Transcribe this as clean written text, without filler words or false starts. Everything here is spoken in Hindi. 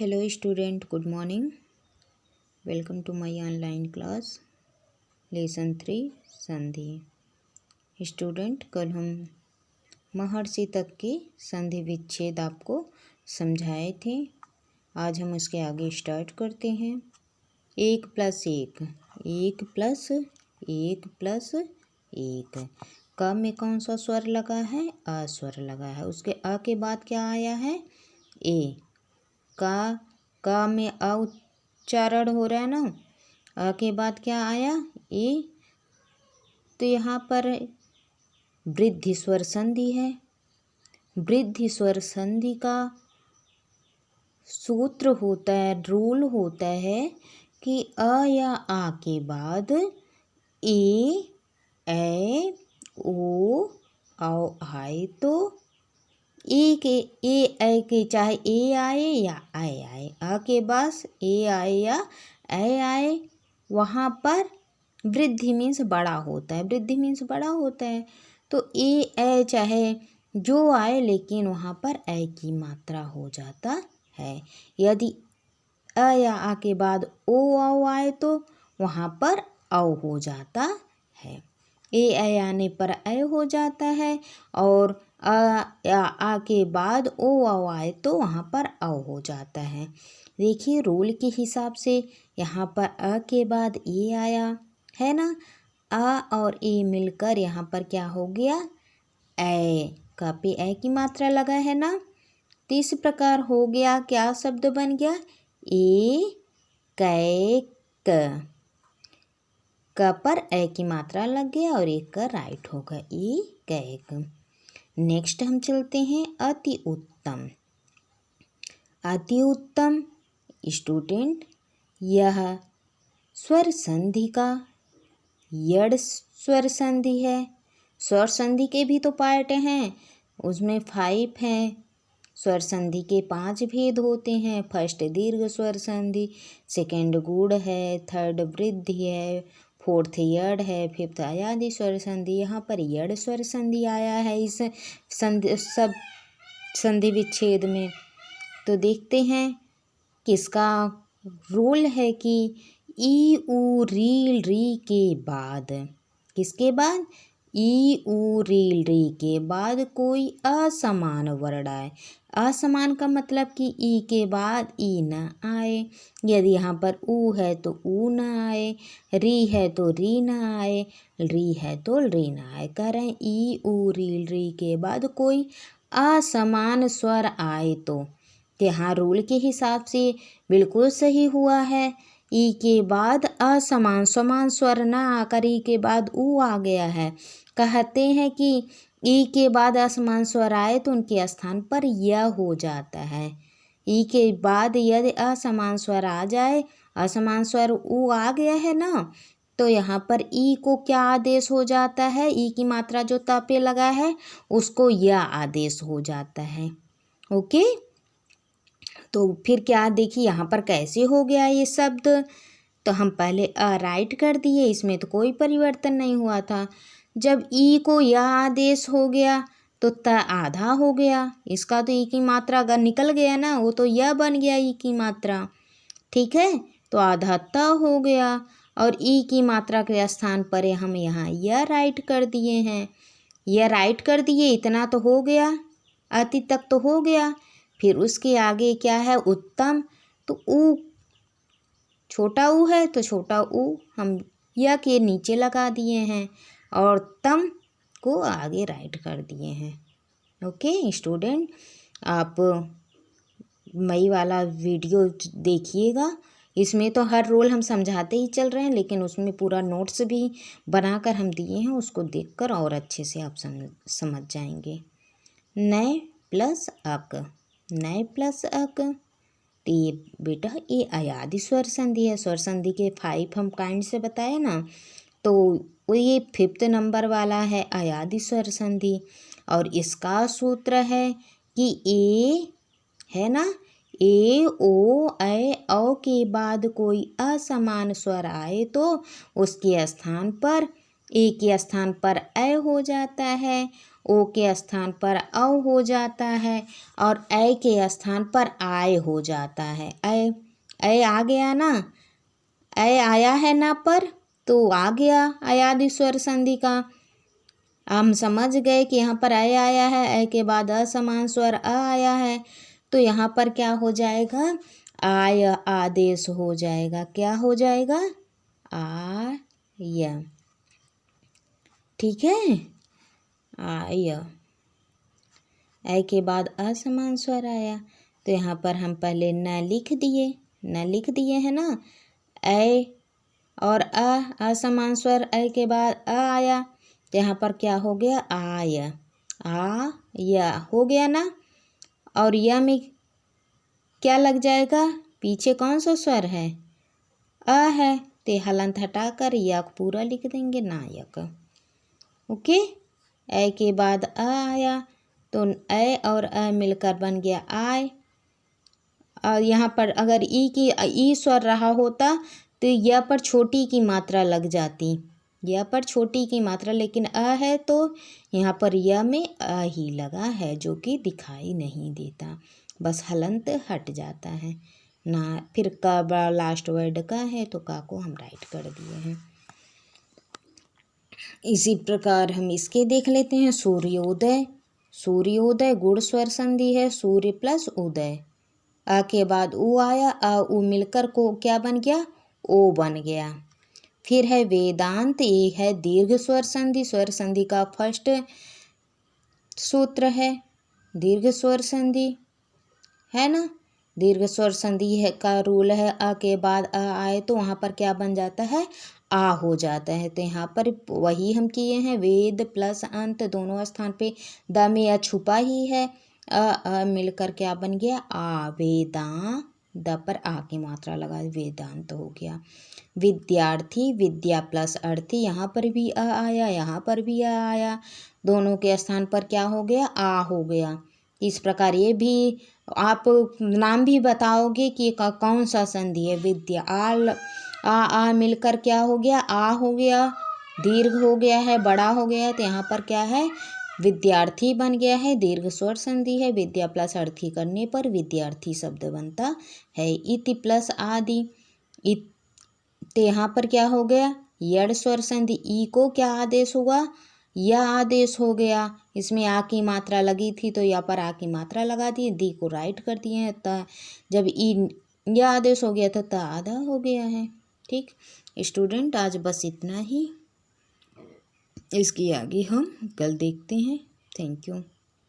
Hello student, good morning. Welcome to my online class lesson 3 संधि। स्टूडेंट, कल हम महर्षि तक की संधि विच्छेद आपको समझाए थे। आज हम उसके आगे स्टार्ट करते हैं। 1+1, 1+1+1। क में कौन सा स्वर लगा है? अ स्वर लगा है। उसके अ के बाद क्या आया है? ए। का में अ उच्चारण हो रहा है ना, अ के बाद क्या आया? ए। तो यहाँ पर वृद्धि स्वर संधि है। वृद्धि स्वर संधि का सूत्र होता है, रूल होता है कि अ या आ के बाद ए, ओ आए तो ए के चाहे ए आए या आए, आ के पास ए आए या आए, वहाँ पर वृद्धि मीन्स बड़ा होता है। वृद्धि मीन्स बड़ा होता है तो ए चाहे जो आए, लेकिन वहाँ पर ए की मात्रा हो जाता है। यदि अ या आ के बाद ओ आओ आए तो वहाँ पर औ हो जाता है। ए आने पर ए हो जाता है, और अ या आ के बाद ओ आओ आए तो वहाँ पर औ हो जाता है। देखिए, रूल के हिसाब से यहाँ पर अ के बाद ए आया है ना, आ और ए मिलकर यहाँ पर क्या हो गया? ए। का पे ए की मात्रा लगा है ना, तो इस प्रकार हो गया। क्या शब्द बन गया? ए कैक। क पर ए की मात्रा लग गया और एक का राइट होगा, ए कैक। नेक्स्ट हम चलते हैं अति उत्तम। अति उत्तम स्टूडेंट, यह स्वर संधि का यड़ स्वर संधि है। स्वर संधि के भी तो पार्ट हैं, उसमें 5 हैं। स्वर संधि के 5 भेद होते हैं। फर्स्ट दीर्घ स्वर संधि, सेकंड गूढ़ है, थर्ड वृद्धि है, फोर्थ यड़ है, फिफ्थ अयादि स्वर संधि। यहाँ पर यड़ स्वर संधि आया है इस सब संधि विच्छेद में। तो देखते हैं किसका रूल है कि ई उ रील री के बाद, किसके बाद? ई उ रील री के बाद कोई असमान वर्ण आए। असमान का मतलब कि ई के बाद ई न आए। यदि यहाँ पर ऊ है तो ऊ न आए, री है तो री न आए, री है तो री न आए। कह रहे हैं ई उ रील री के बाद कोई असमान स्वर आए तो यहाँ रूल के हिसाब से बिल्कुल सही हुआ है। ई के बाद असमान समान स्वर ना आकर ई के बाद ऊ आ गया है। कहते हैं कि ई के बाद असमान स्वर आए तो उनके स्थान पर य हो जाता है। ई के बाद यदि असमान स्वर आ जाए, असमान स्वर ऊ आ गया है ना, तो यहाँ पर ई को क्या आदेश हो जाता है? ई की मात्रा जो त पे लगा है उसको य आदेश हो जाता है। ओके, तो फिर क्या देखिए यहाँ पर कैसे हो गया ये शब्द। तो हम पहले राइट कर दिए, इसमें तो कोई परिवर्तन नहीं हुआ था। जब ई को यह आदेश हो गया तो त आधा हो गया। इसका तो ई की मात्रा अगर निकल गया ना, वो तो यह बन गया ई की मात्रा। ठीक है, तो आधा त हो गया, और ई की मात्रा के स्थान पर हम यहाँ यह राइट कर दिए हैं। यह राइट कर दिए, इतना तो हो गया, अति तक तो हो गया। फिर उसके आगे क्या है? उत्तम। तो ऊ, छोटा ऊ है तो छोटा ऊ हम या के नीचे लगा दिए हैं और तम को आगे राइट कर दिए हैं। ओके स्टूडेंट, आप मई वाला वीडियो देखिएगा। इसमें तो हर रोल हम समझाते ही चल रहे हैं, लेकिन उसमें पूरा नोट्स भी बनाकर हम दिए हैं, उसको देखकर और अच्छे से आप समझ जाएंगे। नए प्लस अक, नए प्लस अक, तो ये बेटा ये अयादि स्वर संधि है। स्वर संधि के 5 हम काइंड से बताए ना, तो वो ये 5th नंबर वाला है अयादि स्वर संधि। और इसका सूत्र है कि ए है ना, ए ओ ऐ औ के बाद कोई असमान स्वर आए तो उसके स्थान पर ए के स्थान पर ऐ हो जाता है, ओ के स्थान पर औ हो जाता है और ऐ के स्थान पर आय हो जाता है। ऐ आ गया ना, ऐ आया है ना पर, तो आ गया अयादि स्वर संधि का। हम समझ गए कि यहाँ पर ऐ आया है, ऐ के बाद असमान स्वर अ आया है, तो यहाँ पर क्या हो जाएगा, आय आदेश हो जाएगा। क्या हो जाएगा, आय। ठीक है, आय। ऐ के बाद असमान स्वर आया, तो यहाँ पर हम पहले न लिख दिए है ना। ऐ और असमान स्वर ऐ के बाद अ आया, तो यहाँ पर क्या हो गया, आय। या हो गया ना। और या में क्या लग जाएगा, पीछे कौन सा स्वर है, अ है, तो हलंत हटाकर या पूरा लिख देंगे, नायक। ओके। ऐ के बाद अ आया, तो ऐ और अ मिलकर बन गया आय। और यहाँ पर अगर ई स्वर रहा होता तो य पर छोटी की मात्रा लग जाती, य पर छोटी की मात्रा, लेकिन अ है तो यहाँ पर य में अ ही लगा है, जो कि दिखाई नहीं देता, बस हलंत हट जाता है ना। फिर का लास्ट वर्ड का है, तो का को हम राइट कर दिए हैं। इसी प्रकार हम इसके देख लेते हैं। सूर्योदय, सूर्योदय गुण स्वर संधि है, सूर्य प्लस उदय। अ के बाद उ आया, अ उ मिलकर को क्या बन गया, ओ बन गया। फिर है वेदांत, ये है दीर्घ स्वर संधि, स्वर संधि का फर्स्ट सूत्र है दीर्घ स्वर संधि, है ना। दीर्घ स्वर संधि है का रूल है, अ के बाद अ आए तो वहाँ पर क्या बन जाता है, आ हो जाता है। तो यहाँ पर वही हम किए हैं, वेद प्लस अंत दोनों स्थान पे द में या छुपा ही है, अ मिलकर क्या बन गया, आ। वेदा, द पर आ की मात्रा लगा, वेदांत हो गया। विद्यार्थी, विद्या प्लस अर्थी, यहाँ पर भी अ आया, यहाँ पर भी अ आया, दोनों के स्थान पर क्या हो गया, आ हो गया। इस प्रकार ये भी आप नाम भी बताओगे कि कौन सा संधि है। विद्या, आ मिलकर क्या हो गया, आ हो गया, दीर्घ हो गया है, बड़ा हो गया है, तो यहाँ पर क्या है, विद्यार्थी बन गया है, दीर्घ स्वर संधि है। विद्या प्लस अर्थी करने पर विद्यार्थी शब्द बनता है। इति प्लस आदि, तो यहाँ पर क्या हो गया, यड़ स्वर संधि, ई को क्या आदेश हुआ, यह आदेश हो गया। इसमें आ की मात्रा लगी थी, तो यहाँ पर आ की मात्रा लगा दी, दी को राइट कर दिए। त जब ई यह आदेश हो गया था, त आधा हो गया है। ठीक स्टूडेंट, आज बस इतना ही, इसकी आगे हम कल देखते हैं। Thank you.